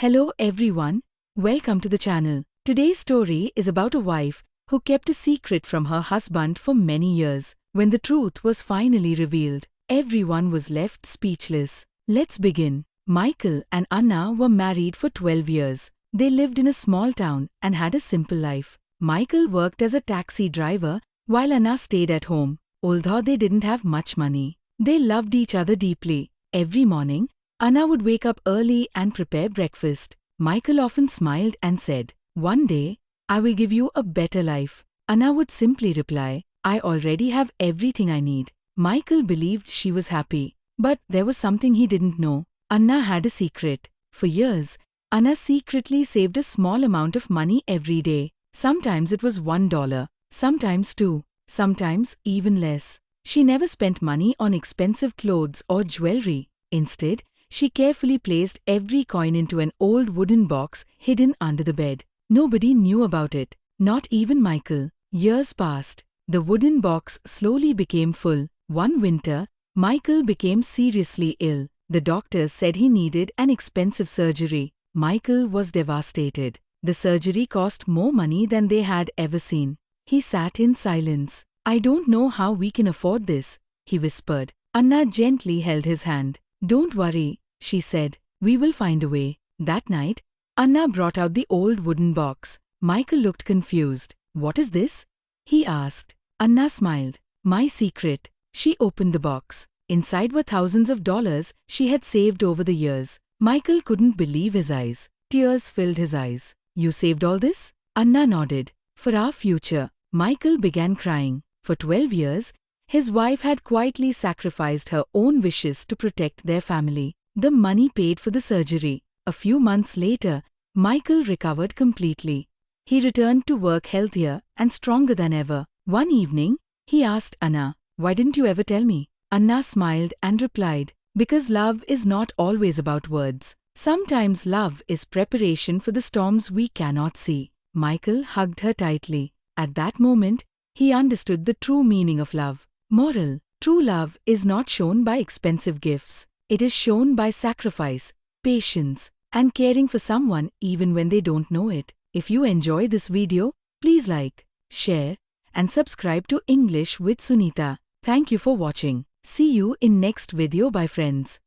Hello everyone, welcome to the channel. Today's story is about a wife who kept a secret from her husband for many years. When the truth was finally revealed, everyone was left speechless. Let's begin. Michael and Anna were married for 12 years. They lived in a small town and had a simple life. Michael worked as a taxi driver while Anna stayed at home. Although they didn't have much money, they loved each other deeply. Every morning, Anna would wake up early and prepare breakfast. Michael often smiled and said, "One day, I will give you a better life." Anna would simply reply, "I already have everything I need." Michael believed she was happy, but there was something he didn't know. Anna had a secret. For years, Anna secretly saved a small amount of money every day. Sometimes it was $1, sometimes $2, sometimes even less. She never spent money on expensive clothes or jewelry. Instead, she carefully placed every coin into an old wooden box hidden under the bed. Nobody knew about it, not even Michael. Years passed. The wooden box slowly became full. One winter, Michael became seriously ill. The doctors said he needed an expensive surgery. Michael was devastated. The surgery cost more money than they had ever seen. He sat in silence. "I don't know how we can afford this," he whispered. Anna gently held his hand. "Don't worry," she said. "We will find a way." That night, Anna brought out the old wooden box. Michael looked confused. "What is this?" he asked. Anna smiled. "My secret." She opened the box. Inside were thousands of dollars she had saved over the years. Michael couldn't believe his eyes. Tears filled his eyes. "You saved all this?" Anna nodded. "For our future." Michael began crying. For 12 years, his wife had quietly sacrificed her own wishes to protect their family. The money paid for the surgery. A few months later, Michael recovered completely. He returned to work healthier and stronger than ever. One evening, he asked Anna, "Why didn't you ever tell me?" Anna smiled and replied, "Because love is not always about words. Sometimes love is preparation for the storms we cannot see." Michael hugged her tightly. At that moment, he understood the true meaning of love. Moral: true love is not shown by expensive gifts. It is shown by sacrifice, patience, and caring for someone even when they don't know it. If you enjoy this video, please like, share, and subscribe to English with Sunita. Thank you for watching. See you in next video. Bye friends.